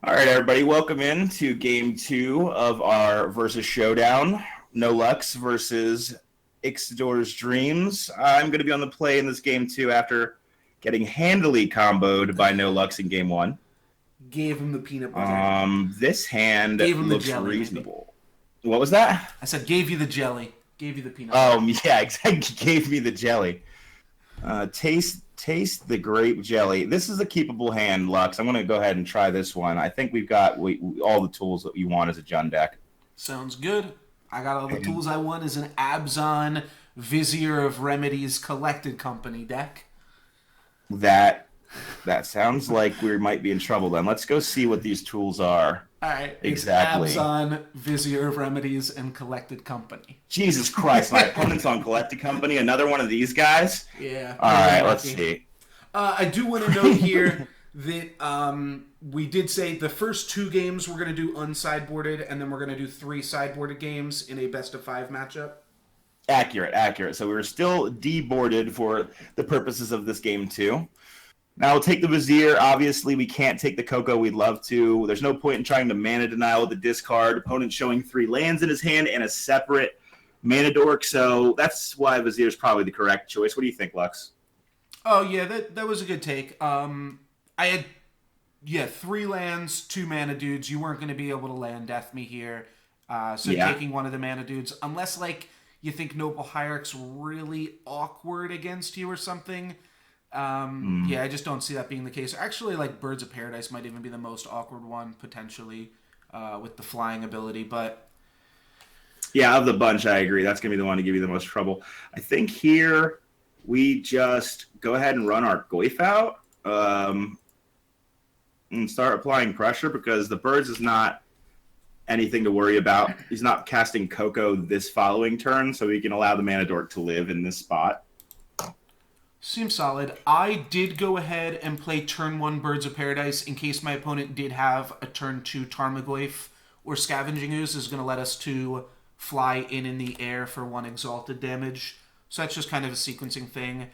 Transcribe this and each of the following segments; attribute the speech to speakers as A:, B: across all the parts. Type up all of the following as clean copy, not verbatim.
A: All right, everybody, welcome in to game 2 of our versus showdown. No Lux versus IxidorsDreams. I'm going to be on the play in this game 2 after getting handily comboed by No Lux in game 1.
B: Gave him the peanut butter.
A: This hand
B: Gave him
A: looks
B: the jelly,
A: reasonable. Maybe. What was that?
B: I said gave you the jelly. Gave you the peanut butter.
A: Yeah, exactly. Gave me the jelly. Taste the grape jelly. This is a keepable hand, Lux. I'm going to go ahead and try this one. I think we've got all the tools that you want as a Jund deck.
B: Sounds good. I got all the tools I want as an Abzan Vizier of Remedies collected company deck.
A: That sounds like we might be in trouble then. Let's go see what these tools are.
B: All right.
A: Exactly.
B: It's Abzan, Vizier of Remedies, and collected company.
A: Jesus Christ, my opponent's on collected company. Another one of these guys?
B: Yeah.
A: All right, let's see.
B: I do want to note here that we did say the first 2 games we're going to do unsideboarded, and then we're going to do 3 sideboarded games in a best-of-5 matchup.
A: Accurate. So we're still deboarded for the purposes of this game too. Now we'll take the Vizier. Obviously, we can't take the CoCo. We'd love to. There's no point in trying to mana denial with the discard. Opponent showing 3 lands in his hand and a separate mana dork. So that's why Vizier is probably the correct choice. What do you think, Lux?
B: Oh, yeah, that was a good take. I had, 3 lands, 2 mana dudes. You weren't going to be able to land Death Me here. Taking one of the mana dudes, unless, you think Noble Hierarch's really awkward against you or something. I just don't see that being the case. Actually, Birds of Paradise might even be the most awkward one, potentially, with the flying ability, but...
A: Yeah, of the bunch, I agree. That's going to be the one to give you the most trouble. I think here we just go ahead and run our Goyf out and start applying pressure because the Birds is not anything to worry about. He's not casting CoCo this following turn, so we can allow the mana dork to live in this spot.
B: Seems solid. I did go ahead and play turn 1 Birds of Paradise in case my opponent did have a turn 2 Tarmogoyf or Scavenging Ooze is going to let us to fly in the air for 1 exalted damage. So that's just kind of a sequencing thing.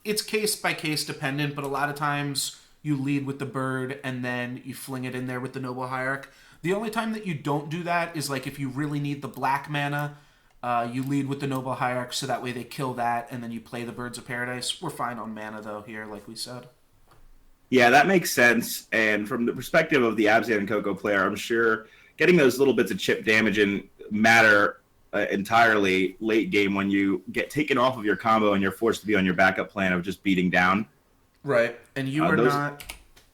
B: It's case by case dependent, but a lot of times you lead with the bird and then you fling it in there with the Noble Hierarch. The only time that you don't do that is if you really need the black mana, you lead with the Noble Hierarch so that way they kill that and then you play the Birds of Paradise. We're fine on mana though here, like we said.
A: Yeah, that makes sense. And from the perspective of the Abzan and CoCo player, I'm sure getting those little bits of chip damage and matter entirely late game when you get taken off of your combo and you're forced to be on your backup plan of just beating down.
B: Right. And you are not...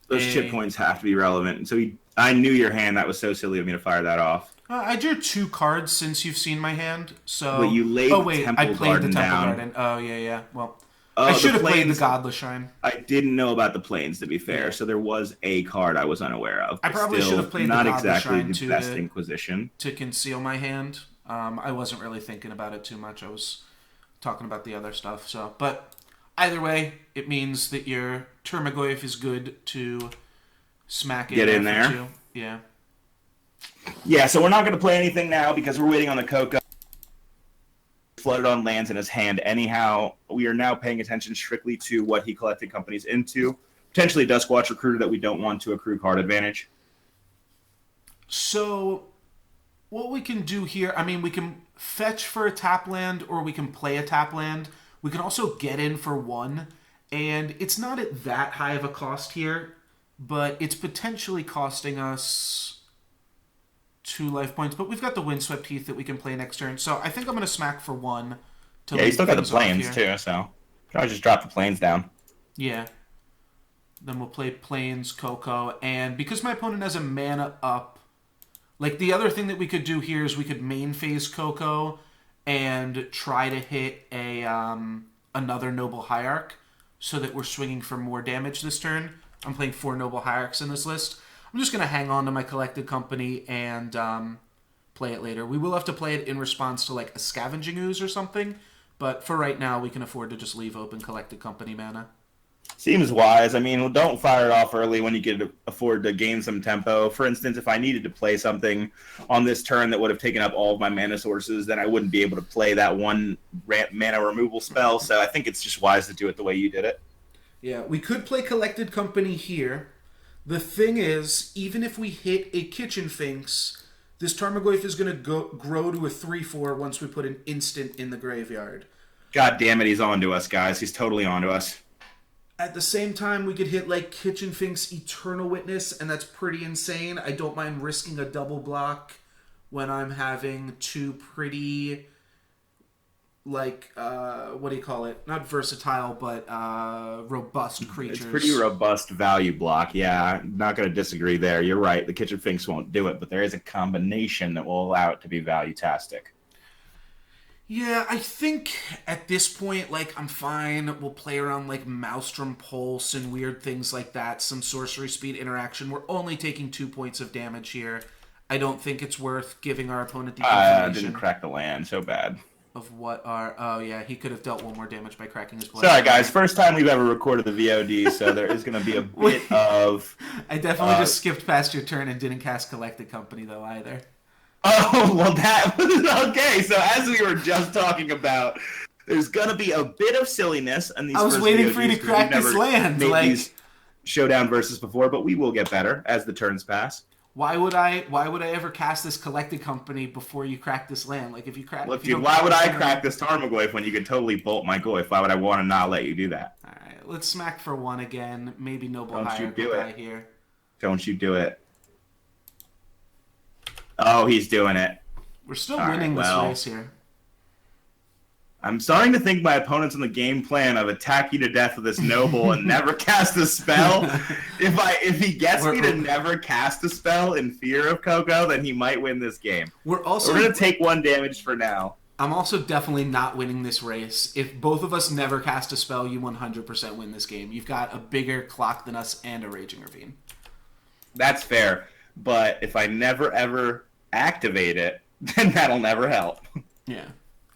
A: Those chip points have to be relevant. And so I knew your hand. That was so silly of me to fire that off.
B: I drew 2 cards since you've seen my hand. So...
A: But you laid
B: I played the Temple Garden. Oh, yeah. Well, I should have played the Godless Shrine.
A: I didn't know about the Plains, to be fair. Yeah. So there was a card I was unaware of.
B: I probably should have played the Godless Shrine
A: not exactly the best Inquisition.
B: To conceal my hand. I wasn't really thinking about it too much. I was talking about the other stuff. But either way, it means that your Tarmogoyf is good to smack it.
A: Get in there.
B: You. Yeah.
A: Yeah, so we're not going to play anything now because we're waiting on the CoCo. Flooded on lands in his hand. Anyhow, we are now paying attention strictly to what he collected companies into. Potentially Duskwatch Recruiter that we don't want to accrue card advantage.
B: So, what we can do here, we can fetch for a tap land or we can play a tap land. We can also get in for 1. And it's not at that high of a cost here, but it's potentially costing us 2 life points, but we've got the Windswept Heath that we can play next turn. So I think I'm going to smack for 1.
A: Yeah, you still got the Plains too, so you can always just drop the Plains down.
B: Yeah. Then we'll play Plains, CoCo, and because my opponent has a mana up, the other thing that we could do here is we could main phase CoCo and try to hit a another Noble Hierarch so that we're swinging for more damage this turn. I'm playing 4 Noble Hierarchs in this list. I'm just going to hang on to my collected company and play it later. We will have to play it in response to a Scavenging Ooze or something, but for right now we can afford to just leave open collected company mana.
A: Seems wise. Don't fire it off early when you can afford to gain some tempo. For instance, if I needed to play something on this turn that would have taken up all of my mana sources, then I wouldn't be able to play that 1 mana removal spell, so I think it's just wise to do it the way you did it.
B: Yeah, we could play collected company here. The thing is, even if we hit a Kitchen Finks, this Tarmogoyf is going to grow to a 3/4 once we put an instant in the graveyard.
A: God damn it, he's on to us, guys. He's totally on to us.
B: At the same time, we could hit like Kitchen Finks Eternal Witness, and that's pretty insane. I don't mind risking a double block when I'm having two pretty, like, what do you call it? Not versatile, but robust creatures.
A: It's pretty robust value block. Yeah, not going to disagree there. You're right. The Kitchen Finks won't do it, but there is a combination that will allow it to be value-tastic.
B: Yeah, I think at this point, like, I'm fine. We'll play around, like, Maelstrom Pulse and weird things like that. Some sorcery speed interaction. We're only taking 2 points of damage here. I don't think it's worth giving our opponent the information.
A: Didn't crack the land. So bad.
B: Of what are... Oh, yeah, he could have dealt one more damage by cracking his blade.
A: Sorry, guys. First time we've ever recorded the VOD, so there is going to be a bit of...
B: I definitely just skipped past your turn and didn't cast Collected Company, though, either.
A: Oh, well, that was okay. So as we were just talking about, there's going to be a bit of silliness. And
B: I was waiting for you to crack this land.
A: Made these showdown versus before, but we will get better as the turns pass.
B: Why would I ever cast this Collected Company before you crack this land? Like, if you crack...
A: Look, dude, why would I crack this Tarmogoyf when you could totally bolt my Goyf? Why would I want to not let you do that?
B: All right, let's smack for one again. Maybe Noble
A: Don't
B: Hire
A: you do it.
B: Here.
A: Don't you do it. Oh, he's doing it.
B: We're still winning this race here.
A: I'm starting to think my opponent's on the game plan of attack you to death with this noble and never cast a spell. If he gets me to never cast a spell in fear of CoCo, then he might win this game.
B: We're
A: gonna take 1 damage for now.
B: I'm also definitely not winning this race. If both of us never cast a spell, you 100% win this game. You've got a bigger clock than us and a Raging Ravine.
A: That's fair, but if I never ever activate it, then that'll never help.
B: Yeah.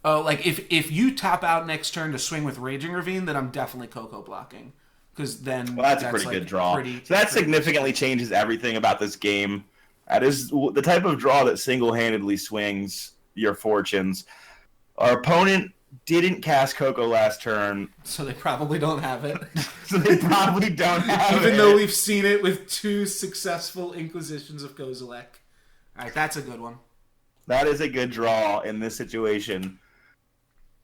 B: Oh, like if you tap out next turn to swing with Raging Ravine, then I'm definitely CoCo blocking. Because then
A: that's a pretty good draw. So that significantly changes everything about this game. That is the type of draw that single-handedly swings your fortunes. Our opponent didn't cast CoCo last turn,
B: so they probably don't have it.
A: Even
B: though we've seen it with 2 successful Inquisitions of Kozilek. All right, that's a good one.
A: That is a good draw in this situation.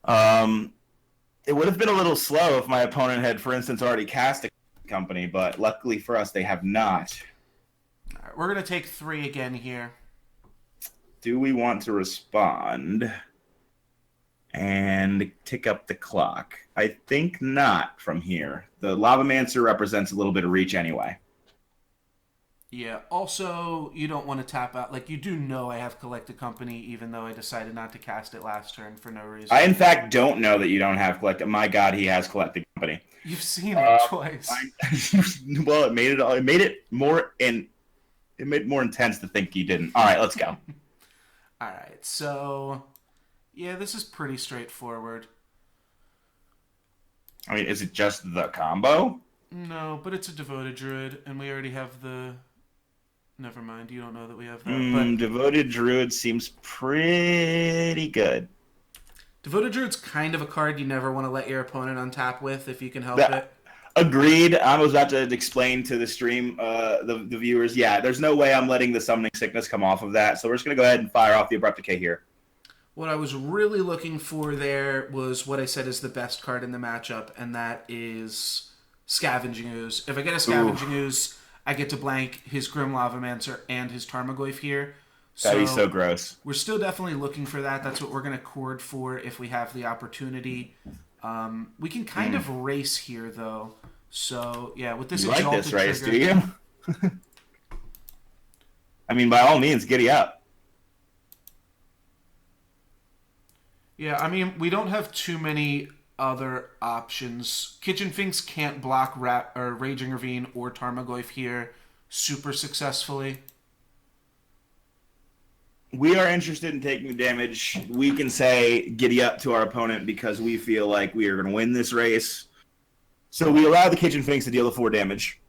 A: It would have been a little slow if my opponent had, for instance, already cast a company, but luckily for us, they have not.
B: All right, we're going to take 3 again here.
A: Do we want to respond and tick up the clock? I think not from here. The Lavamancer represents a little bit of reach anyway.
B: Yeah, also, you don't want to tap out. Like, you do know I have Collected Company, even though I decided not to cast it last turn for no reason.
A: I, in fact, don't know that you don't have Collected... My God, he has Collected Company.
B: You've seen it twice.
A: Well, it made it more intense to think you didn't. All right, let's go.
B: All right, so... Yeah, this is pretty straightforward.
A: I mean, is it just the combo?
B: No, but it's a Devoted Druid, and we already have the... Never mind, you don't know that we have that. But
A: Devoted Druid seems pretty good.
B: Devoted Druid's kind of a card you never want to let your opponent untap with if you can help it.
A: Agreed. I was about to explain to the stream, the viewers, yeah, there's no way I'm letting the Summoning Sickness come off of that, so we're just going to go ahead and fire off the Abrupt Decay here.
B: What I was really looking for there was what I said is the best card in the matchup, and that is Scavenging Ooze. If I get a Scavenging Ooze, I get to blank his Grim Lavamancer and his Tarmogoyf here.
A: That'd be so gross.
B: We're still definitely looking for that. That's what we're going to chord for if we have the opportunity. We can kind of race here, though. So, yeah, with this
A: Exalted like this race, do you? I mean, by all means, giddy up.
B: Yeah, I mean, we don't have too many other options. Kitchen Finks can't block Raging Ravine or Tarmogoyf here super successfully.
A: We are interested in taking the damage. We can say giddy up to our opponent because we feel like we are going to win this race. So we allow the Kitchen Finks to deal the 4 damage.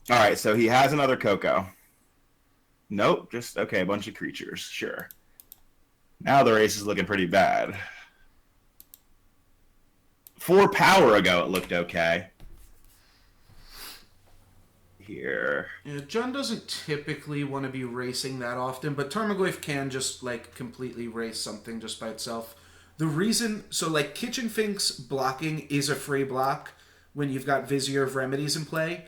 A: All right, so he has another CoCo. Nope, just, okay, a bunch of creatures, sure. Now the race is looking pretty bad. 4 power ago it looked okay. Here.
B: Yeah, Jund doesn't typically want to be racing that often, but Tarmogoyf can just, like, completely race something just by itself. The reason... So, like, Kitchen Fink's blocking is a free block when you've got Vizier of Remedies in play.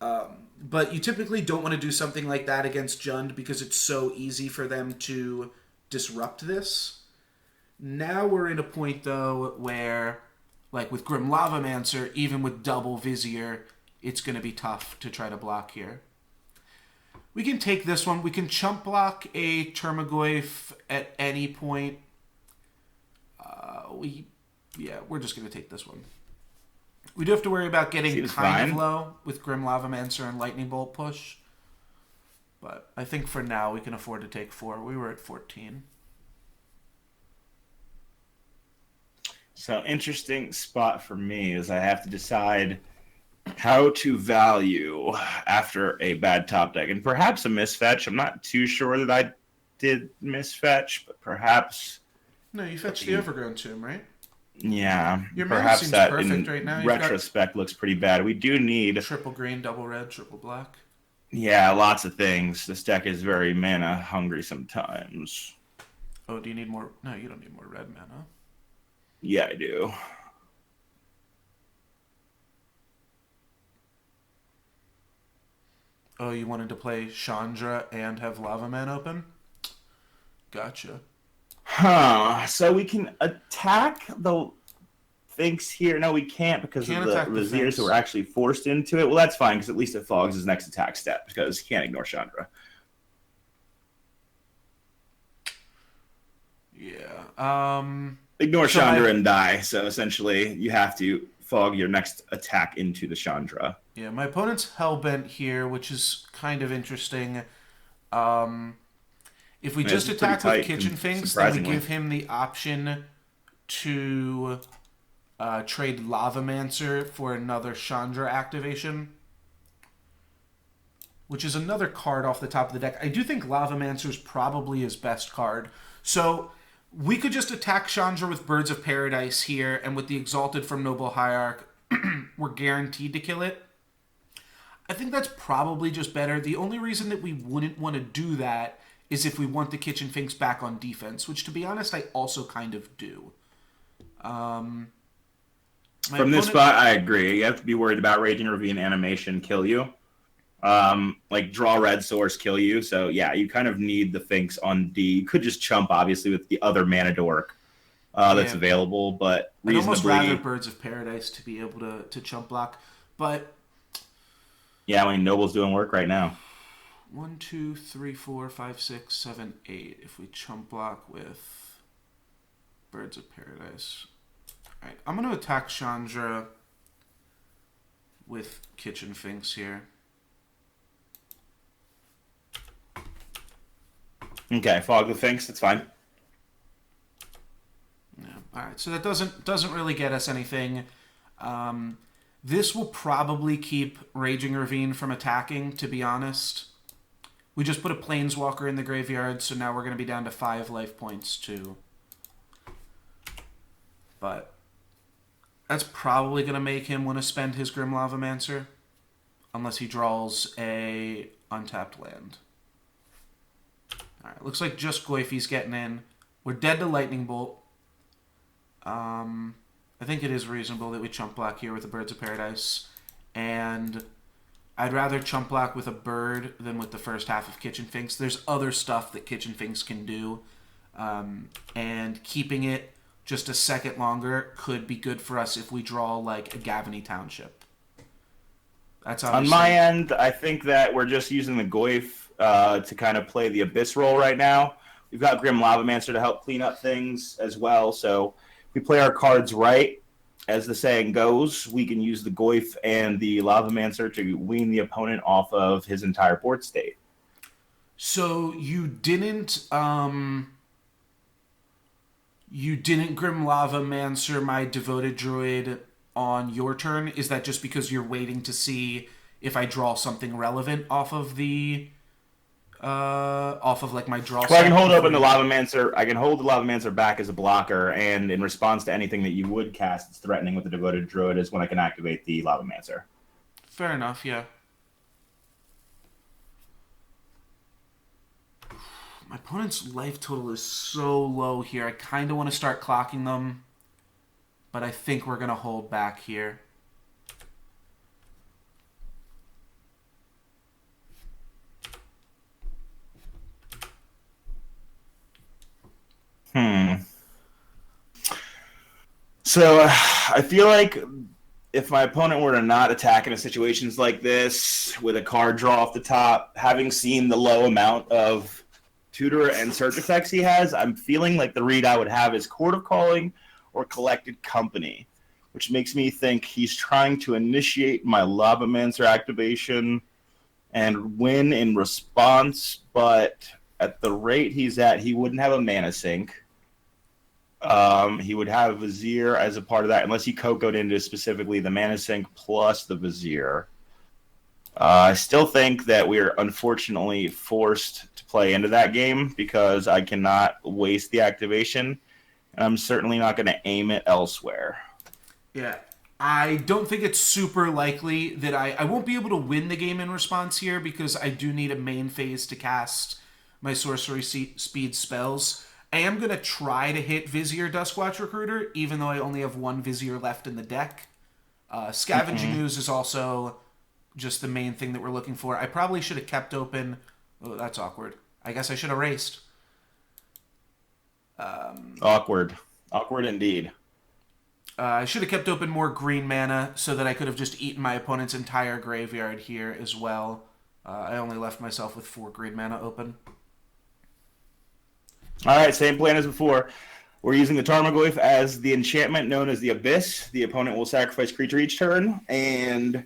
B: But you typically don't want to do something like that against Jund because it's so easy for them to disrupt this. Now we're in a point, though, where, like, with Grim Lavamancer, even with double Vizier... it's going to be tough to try to block here. We can take this one. We can chump block a Tarmogoyf at any point. We're just going to take this one. We do have to worry about getting kind of low with Grim Lavamancer and Lightning Bolt push. But I think for now we can afford to take 4. We were at 14.
A: So interesting spot for me is I have to decide how to value after a bad top deck, and perhaps a misfetch. I'm not too sure that I did misfetch, but perhaps.
B: No, you fetched the Overgrown Tomb, right?
A: Yeah,
B: your
A: perhaps
B: seems
A: that
B: perfect
A: in
B: right now.
A: retrospect looks pretty bad. We do need
B: triple green, double red, triple black.
A: Yeah, lots of things. This deck is very mana hungry sometimes.
B: Oh, do you need more? No, you don't need more red mana.
A: Yeah, I do.
B: Oh, you wanted to play Chandra and have Lava Man open? Gotcha.
A: Huh. So we can attack the Finks here. No, we can't because of the Vizier, so we're actually forced into it. Well, that's fine because at least it fogs his next attack step because he can't ignore Chandra.
B: Yeah.
A: Ignore Chandra and die. So essentially, you have to fog your next attack into the Chandra.
B: Yeah, my opponent's Hellbent here, which is kind of interesting. If we just attack with Kitchen Finks, then we give him the option to trade Lavamancer for another Chandra activation, which is another card off the top of the deck. I do think Lavamancer is probably his best card. So we could just attack Chandra with Birds of Paradise here, and with the Exalted from Noble Hierarch, we're guaranteed to kill it. I think that's probably just better. The only reason that we wouldn't want to do that is if we want the Kitchen Finks back on defense, which, to be honest, I also kind of do.
A: From this spot, I agree. You have to be worried about Raging Ravine animation kill you. Like draw red source kill you. So yeah, you kind of need the Finks on D. You could just chump, obviously, with the other mana dork that's available, but
B: I'd almost rather Birds of Paradise to be able to chump block. But
A: yeah, I mean, Noble's doing work right now.
B: 1, 2, 3, 4, 5, 6, 7, 8. If we chump block with Birds of Paradise. All right, I'm going to attack Chandra with Kitchen Finks here.
A: Okay, fog the Finks. That's fine.
B: Yeah. All right, so that doesn't really get us anything. This will probably keep Raging Ravine from attacking, to be honest. We just put a Planeswalker in the graveyard, so now we're going to be down to 5 life points, too. But that's probably going to make him want to spend his Grim Lavamancer, unless he draws a untapped land. Alright, looks like just Goyfie's getting in. We're dead to Lightning Bolt. I think it is reasonable that we chump block here with the Birds of Paradise. And I'd rather chump block with a bird than with the first half of Kitchen Finks. There's other stuff that Kitchen Finks can do. And keeping it just a second longer could be good for us if we draw like a Gavany Township. That's
A: on my end. I think that we're just using the Goyf to kind of play the Abyss role right now. We've got Grim Lavamancer to help clean up things as well. So if we play our cards right, as the saying goes, we can use the Goyf and the Lavamancer to wean the opponent off of his entire board state.
B: So you didn't Grim Lavamancer my Devoted Druid on your turn? Is that just because you're waiting to see if I draw something relevant off of the Off of like my draw.
A: Well, I can hold open the
B: before-
A: Lavamancer. I can hold the Lavamancer back as a blocker, and in response to anything that you would cast that's threatening with the Devoted Druid is when I can activate the Lavamancer.
B: Fair enough, yeah. My opponent's life total is so low here. I kind of want to start clocking them, but I think we're going to hold back here.
A: So I feel like if my opponent were to not attack in situations like this with a card draw off the top, having seen the low amount of tutor and search effects he has, I'm feeling like the read I would have is Court of Calling or Collected Company, which makes me think he's trying to initiate my Lavamancer activation and win in response, but at the rate he's at, he wouldn't have a mana sink. He would have Vizier as a part of that, unless he CoCo'd into specifically the mana sink plus the Vizier. I still think that we're unfortunately forced to play into that game because I cannot waste the activation, and I'm certainly not going to aim it elsewhere.
B: Yeah. I don't think it's super likely that I won't be able to win the game in response here because I do need a main phase to cast my sorcery speed spells. I am going to try to hit Vizier Duskwatch Recruiter, even though I only have one Vizier left in the deck. Scavenging Ooze is also just the main thing that we're looking for. I probably should have kept open... Oh, that's awkward. I guess I should have raced.
A: Awkward. Awkward indeed.
B: I should have kept open more green mana so that I could have just eaten my opponent's entire graveyard here as well. I only left myself with 4 green mana open.
A: All right, same plan as before. We're using the Tarmogoyf as the enchantment known as the Abyss. The opponent will sacrifice creature each turn, and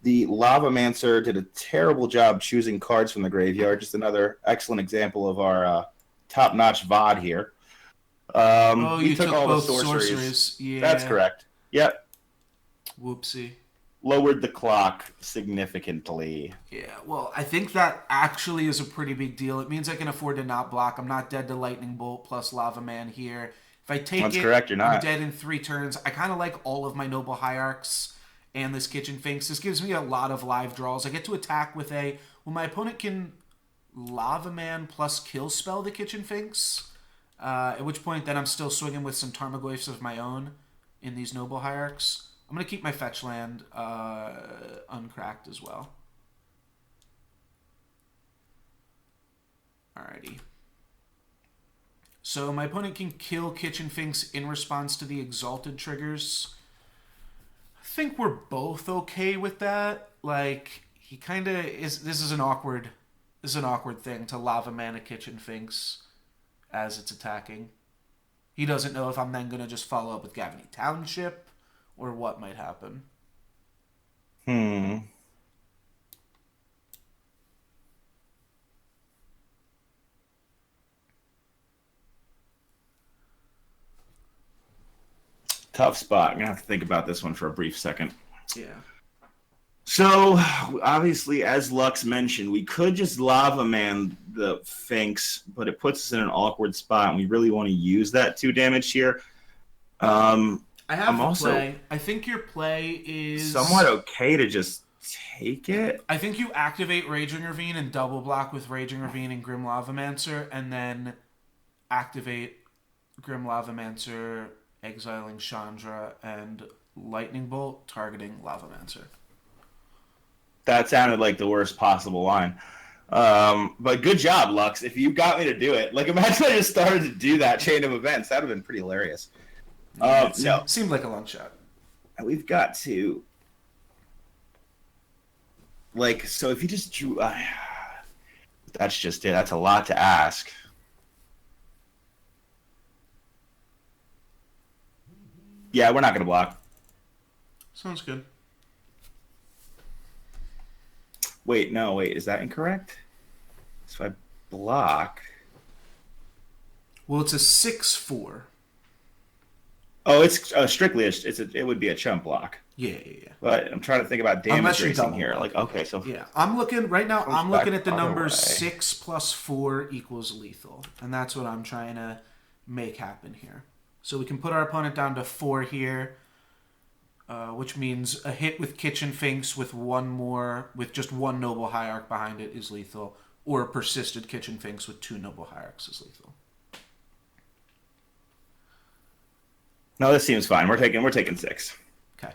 A: the Lavamancer did a terrible job choosing cards from the graveyard. Just another excellent example of our top-notch VOD here.
B: You took all both the sorceries. Yeah.
A: That's correct. Yep.
B: Whoopsie.
A: Lowered the clock significantly.
B: Yeah, well, I think that actually is a pretty big deal. It means I can afford to not block. I'm not dead to Lightning Bolt plus Lava Man here. If I take
A: That's
B: it,
A: correct, you're not.
B: I'm dead in 3 turns. I kind of like all of my Noble Hierarchs and this Kitchen Finks. This gives me a lot of live draws. I get to attack with my opponent can Lava Man plus kill spell the Kitchen Finks, at which point then I'm still swinging with some Tarmogoyfs of my own in these Noble Hierarchs. I'm going to keep my fetch land uncracked as well. Alrighty. So my opponent can kill Kitchen Finks in response to the Exalted triggers. I think we're both okay with that. Like, he kind of is... This is an awkward thing to Lava Mana Kitchen Finks as it's attacking. He doesn't know if I'm then going to just follow up with Gavany Township or what might happen.
A: Tough spot. I'm going to have to think about this one for a brief second.
B: Yeah.
A: So, obviously, as Lux mentioned, we could just Lava Man the Finks, but it puts us in an awkward spot, and we really want to use that 2 damage here.
B: I have play. I think your play is...
A: somewhat okay to just take it.
B: I think you activate Raging Ravine and double block with Raging Ravine and Grim Lavamancer, and then activate Grim Lavamancer, exiling Chandra, and Lightning Bolt, targeting Lavamancer.
A: That sounded like the worst possible line. But good job, Lux. If you got me to do it, like imagine I just started to do that chain of events. That would have been pretty hilarious. No.
B: Seemed like a long shot.
A: We've got to... like, so if you just drew... that's just it. That's a lot to ask. Yeah, we're not going to block.
B: Sounds good.
A: Wait, no, wait. Is that incorrect? So I block...
B: Well, it's a 6/4.
A: Oh, it's strictly it would be a chump block.
B: Yeah.
A: But I'm trying to think about damage
B: Unless you're
A: racing
B: double
A: here.
B: blocking.
A: Like, okay, so
B: Yeah, I'm looking right now.
A: comes
B: I'm
A: back
B: looking at the
A: other
B: numbers
A: way.
B: 6 plus 4 equals lethal, and that's what I'm trying to make happen here. So we can put our opponent down to 4 here, which means a hit with Kitchen Finks with just one Noble Hierarch behind it is lethal, or a persisted Kitchen Finks with 2 Noble Hierarchs is lethal.
A: No, this seems fine. We're taking 6.
B: Okay.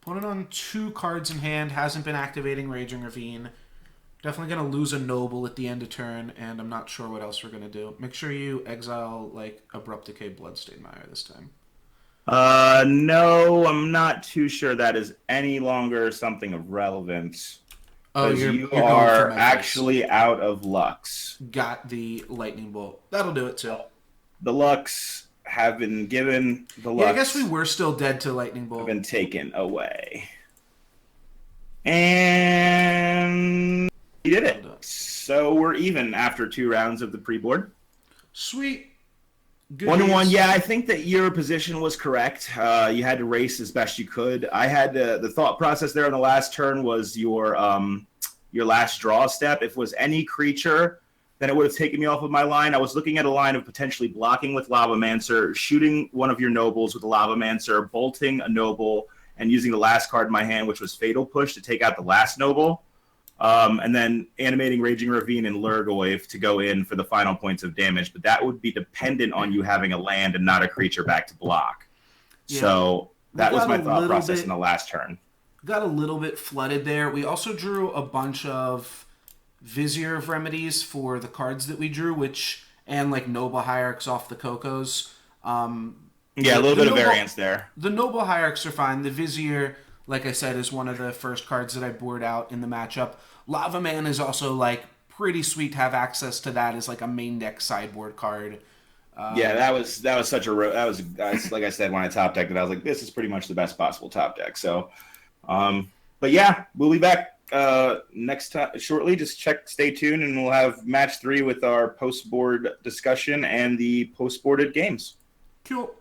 B: Opponent on 2 cards in hand, hasn't been activating Raging Ravine. Definitely going to lose a Noble at the end of turn, and I'm not sure what else we're going to do. Make sure you exile, like, Abrupt Decay Bloodstained Mire this time.
A: No, I'm not too sure that is any longer something of relevance.
B: Oh,
A: you
B: you're
A: are
B: going for my
A: actually out of Lux.
B: Got the Lightning Bolt. That'll do it, too.
A: The Lux have been given. The Lux
B: Yeah, I guess we were still dead to Lightning Bolt.
A: have been taken away. And he did it. So we're even after 2 rounds of the pre-board.
B: Sweet. Good
A: 1-1.
B: news.
A: Yeah, I think that your position was correct. You had to race as best you could. I had the thought process there on the last turn was your last draw step. If it was any creature, then it would have taken me off of my line. I was looking at a line of potentially blocking with Lavamancer, shooting one of your nobles with a Lavamancer, bolting a noble, and using the last card in my hand, which was Fatal Push, to take out the last noble. And then animating Raging Ravine and Lurgoyf to go in for the final points of damage. But that would be dependent on you having a land and not a creature back to block. Yeah. So that was my thought process in the last turn.
B: Got a little bit flooded there. We also drew a bunch of Vizier of Remedies for the cards that we drew, and like Noble Hierarchs off the CoCos.
A: Yeah, a little bit of variance there.
B: The Noble Hierarchs are fine. The Vizier, like I said, is one of the first cards that I board out in the matchup. Lava Man is also like pretty sweet to have access to that as like a main deck sideboard card.
A: Yeah, that was such a like I said when I top decked it, I was like, this is pretty much the best possible top deck. So, but yeah, we'll be back next time shortly. Just stay tuned, and we'll have match 3 with our post board discussion and the post boarded games.
B: Cool.